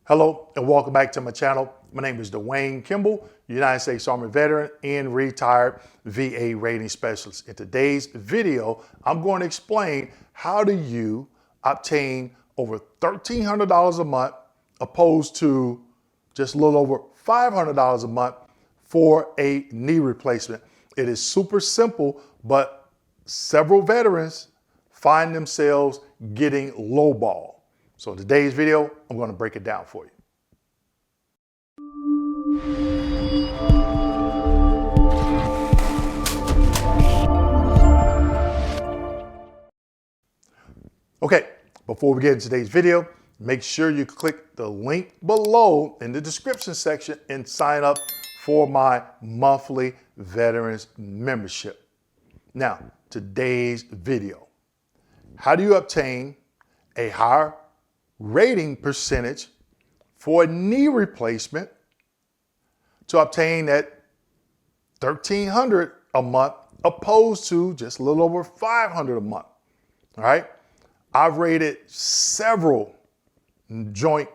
Hello and welcome back to my channel. My name is Dwayne Kimball, United States Army veteran and retired VA rating specialist. In today's video, I'm going to explain how do you obtain over $1,300 a month opposed to just a little over $500 a month for a knee replacement. It is super simple, but several veterans find themselves getting lowballed. So in today's video, I'm going to break it down for you. Okay, before we get into today's video, make sure you click the link below in the description section and sign up for my monthly veterans membership. Now, today's video. How do you obtain a higher rating percentage for a knee replacement to obtain that $1,300 a month opposed to just a little over $500 a month? All right. I've rated several joint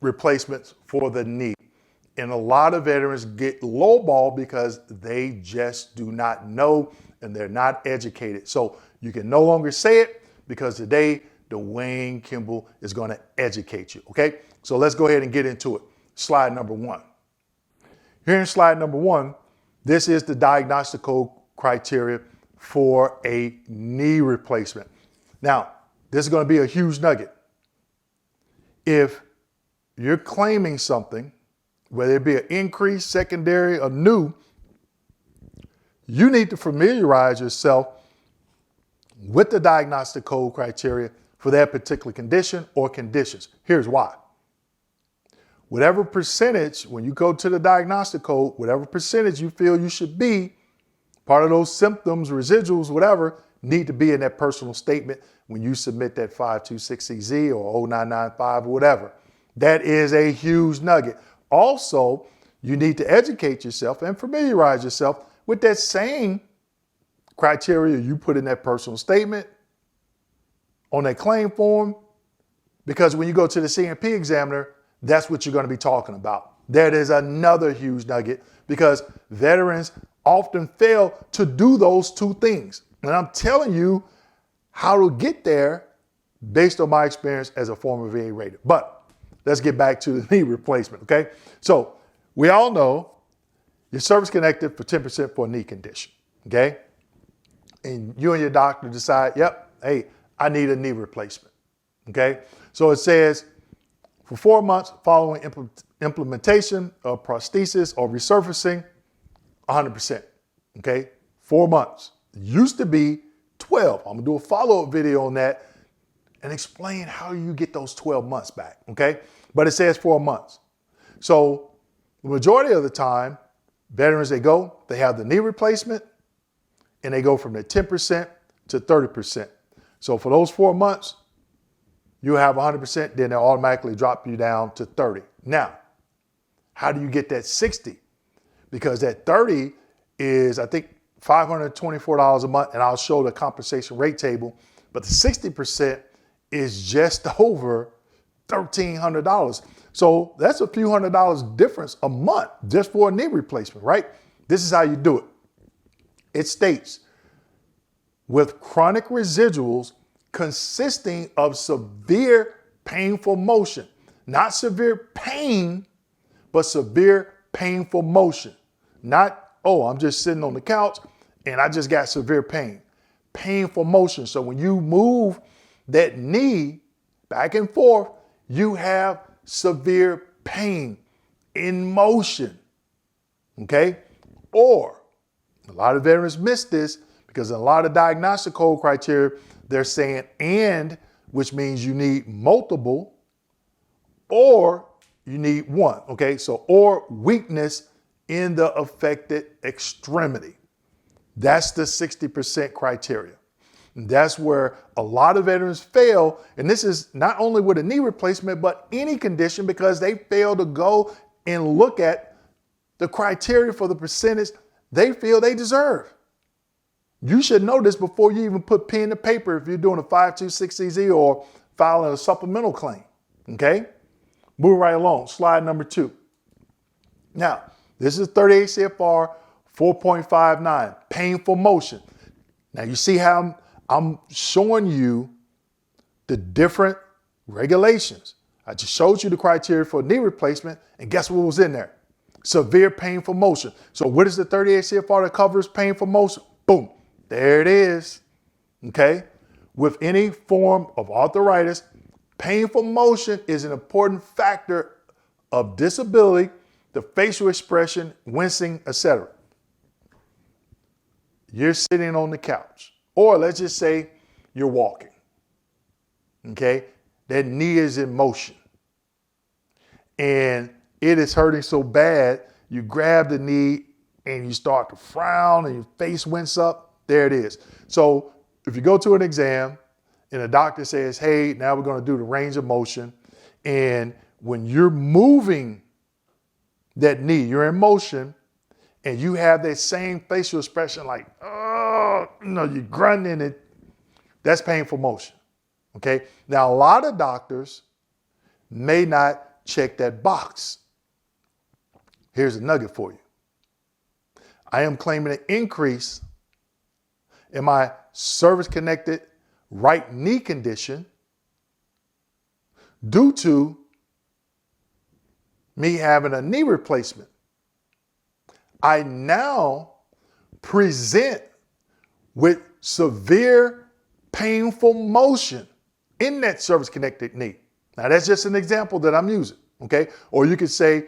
replacements for the knee, and a lot of veterans get lowballed because they just do not know and they're not educated. So you can no longer say it because today Dwayne Kimball is going to educate you. Okay, so let's go ahead and get into it. Slide number one. Here in slide number one, this is the diagnostic code criteria for a knee replacement. Now, this is going to be a huge nugget. If you're claiming something, whether it be an increase, secondary, or new, you need to familiarize yourself with the diagnostic code criteria for that particular condition or conditions. Here's why. Whatever percentage, when you go to the diagnostic code, whatever percentage you feel you should be, part of those symptoms, residuals, whatever, need to be in that personal statement when you submit that 526CZ or 0995 or whatever. That is a huge nugget. Also, you need to educate yourself and familiarize yourself with that same criteria you put in that personal statement on that claim form, because when you go to the CMP examiner, that's what you're going to be talking about. That is another huge nugget because veterans often fail to do those two things. And I'm telling you how to get there based on my experience as a former VA rater. But let's get back to the knee replacement, okay? So we all know you're service connected for 10% for a knee condition, okay? And you and your doctor decide, yep, hey, I need a knee replacement, okay? So it says for 4 months following implementation of prosthesis or resurfacing, 100%, okay? 4 months. It used to be 12. I'm gonna do a follow-up video on that and explain how you get those 12 months back, okay? But it says 4 months. So the majority of the time, veterans, they have the knee replacement and they go from the 10% to 30%. So for those 4 months, you have 100%, then they'll automatically drop you down to 30. Now, how do you get that 60? Because that 30 is, I think, $524 a month, and I'll show the compensation rate table, but the 60% is just over $1,300. So that's a few $100 difference a month just for a knee replacement, right? This is how you do it. It states, with chronic residuals consisting of severe painful motion, not severe pain, but severe painful motion. Not, oh, I'm just sitting on the couch and I just got severe pain. Painful motion. So when you move that knee back and forth, you have severe pain in motion, okay? Or a lot of veterans miss this because in a lot of diagnostic code criteria, they're saying and, which means you need multiple, or you need one, okay? So, or weakness in the affected extremity. That's the 60% criteria. And that's where a lot of veterans fail. And this is not only with a knee replacement, but any condition, because they fail to go and look at the criteria for the percentage they feel they deserve. You should know this before you even put pen to paper if you're doing a 526CZ or filing a supplemental claim, okay? Move right along. Slide number 2. Now, this is 38 CFR 4.59, painful motion. Now, you see how I'm showing you the different regulations. I just showed you the criteria for knee replacement, and guess what was in there? Severe painful motion. So what is the 38 CFR that covers painful motion? Boom, there it is, okay? With any form of arthritis, painful motion is an important factor of disability, the facial expression, wincing, etc. You're sitting on the couch, or let's just say you're walking, okay? That knee is in motion, and it is hurting so bad, you grab the knee and you start to frown and your face wince up. There it is. So if you go to an exam and the doctor says, hey, now we're going to do the range of motion, and when you're moving that knee, you're in motion, and you have that same facial expression like, oh, you're grunting it, that's painful motion, okay? Now, a lot of doctors may not check that box. Here's a nugget for you. I am claiming an increase in my service-connected right knee condition due to me having a knee replacement. I now present with severe painful motion in that service-connected knee. Now, that's just an example that I'm using, okay? Or you could say,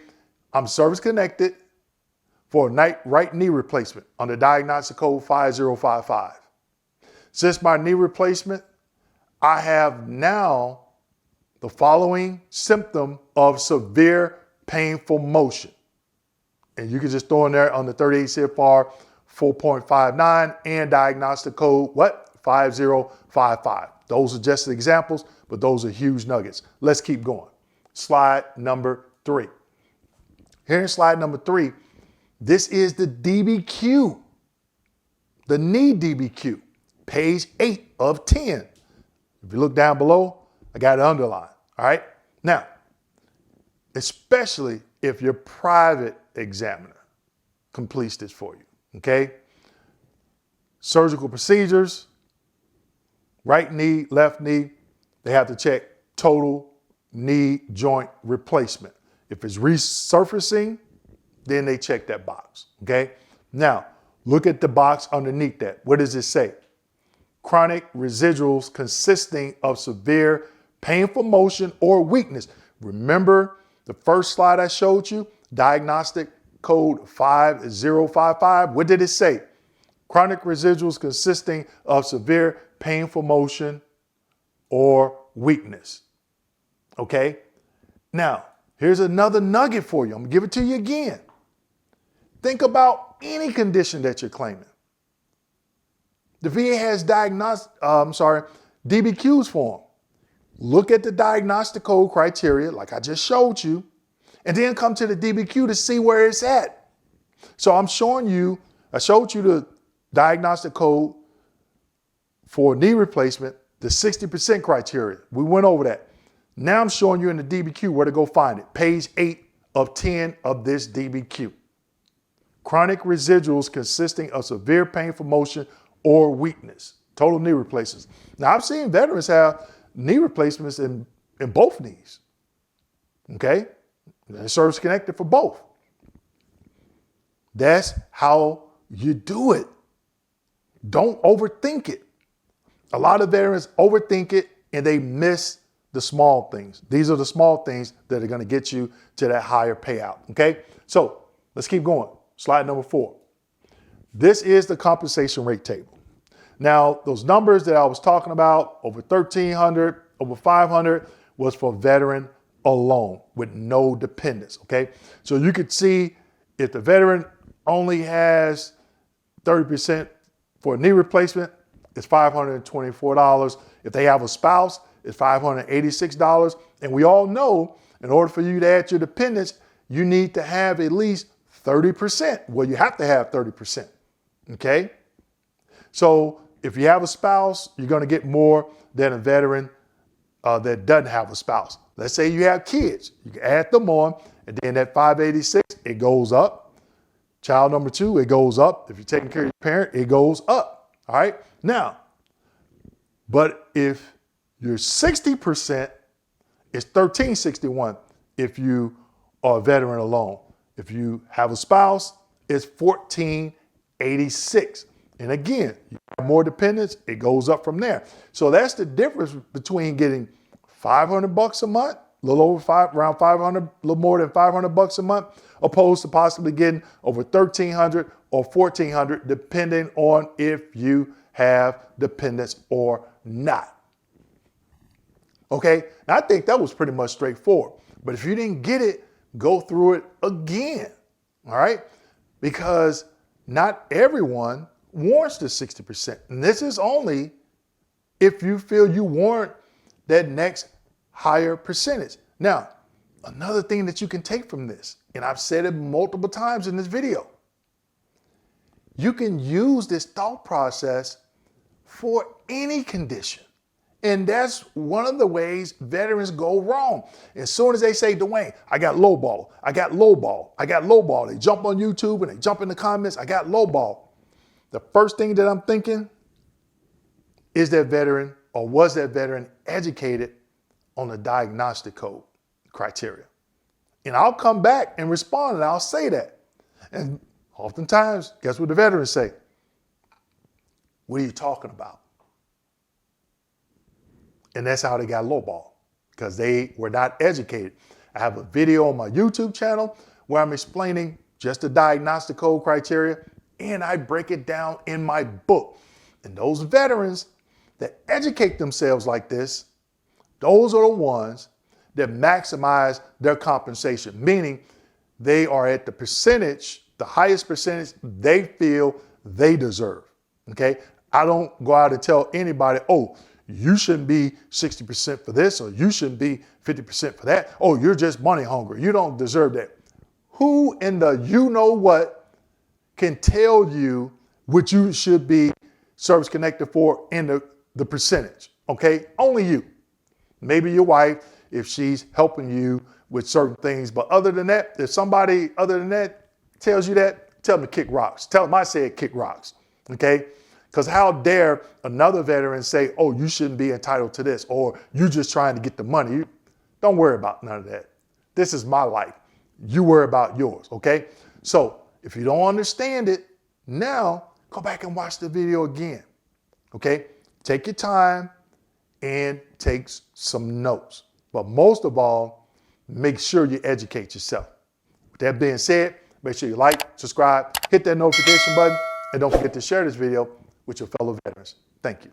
I'm service-connected for a right knee replacement under Diagnostic Code 5055. Since my knee replacement, I have now the following symptom of severe painful motion. And you can just throw in there on the 38 CFR 4.59 and Diagnostic Code, 5055. Those are just examples, but those are huge nuggets. Let's keep going. Slide number 3. Here in slide number 3, this is the DBQ, the knee DBQ, page 8 of 10. If you look down below, I got it underlined, all right? Now, especially if your private examiner completes this for you, okay? Surgical procedures, right knee, left knee, they have to check total knee joint replacement. If it's resurfacing, then they check that box, okay? Now, look at the box underneath that. What does it say? Chronic residuals consisting of severe painful motion or weakness. Remember the first slide I showed you, Diagnostic Code 5055? What did it say? Chronic residuals consisting of severe painful motion or weakness, okay? Now, here's another nugget for you. I'm gonna give it to you again. Think about any condition that you're claiming. The VA has DBQs for them. Look at the Diagnostic Code criteria, like I just showed you, and then come to the DBQ to see where it's at. So I'm showing you, I showed you the Diagnostic Code for knee replacement, the 60% criteria. We went over that. Now I'm showing you in the DBQ where to go find it. Page 8 of 10 of this DBQ. Chronic residuals consisting of severe painful motion or weakness. Total knee replacements. Now I've seen veterans have knee replacements in both knees. Okay? They're service connected for both. That's how you do it. Don't overthink it. A lot of veterans overthink it and they miss the small things. These are the small things that are going to get you to that higher payout. Okay? So let's keep going. Slide number 4. This is the compensation rate table. Now, those numbers that I was talking about, over 1,300, over 500, was for veteran alone with no dependents, okay? So you could see if the veteran only has 30% for a knee replacement, it's $524. If they have a spouse, it's $586. And we all know in order for you to add your dependents, you need to have at least 30%. Well, you have to have 30%, okay? So if you have a spouse, you're going to get more than a veteran that doesn't have a spouse. Let's say you have kids. You can add them on, and then that 586, it goes up. Child number 2, it goes up. If you're taking care of your parent, it goes up. All right? Now, but if you're 60%, it's $1,361 if you are a veteran alone. If you have a spouse, it's $1,486. And again, you have more dependents, it goes up from there. So that's the difference between getting $500 a month, a little over around 500, a little more than $500 a month, opposed to possibly getting over $1,300 or $1,400, depending on if you have dependents or not. Okay, now I think that was pretty much straightforward. But if you didn't get it, go through it again. All right, because not everyone warrants the 60%. And this is only if you feel you warrant that next higher percentage. Now, another thing that you can take from this, and I've said it multiple times in this video, you can use this thought process for any condition. And that's one of the ways veterans go wrong. As soon as they say, Dwayne, I got lowball, I got lowball, I got lowball. They jump on YouTube and they jump in the comments, I got lowball. The first thing that I'm thinking, is that veteran or was that veteran educated on the Diagnostic Code criteria? And I'll come back and respond and I'll say that. And oftentimes, guess what the veterans say? What are you talking about? And that's how they got lowball, because they were not educated. I have a video on my YouTube channel where I'm explaining just the Diagnostic Code criteria, and I break it down in my book. And those veterans that educate themselves like this, those are the ones that maximize their compensation, meaning they are at the percentage, the highest percentage they feel they deserve. Okay? I don't go out and tell anybody, oh, you shouldn't be 60% for this, or you shouldn't be 50% for that. Oh, you're just money hungry. You don't deserve that. Who in the you know what can tell you what you should be service connected for in the percentage? Okay, only you. Maybe your wife, if she's helping you with certain things. But other than that, if somebody other than that tells you that, tell them to kick rocks. Tell them I said kick rocks. Okay? Because how dare another veteran say, oh, you shouldn't be entitled to this, or you're just trying to get the money. Don't worry about none of that. This is my life. You worry about yours, okay? So if you don't understand it, now go back and watch the video again, okay? Take your time and take some notes. But most of all, make sure you educate yourself. With that being said, make sure you like, subscribe, hit that notification button, and don't forget to share this video with your fellow veterans. Thank you.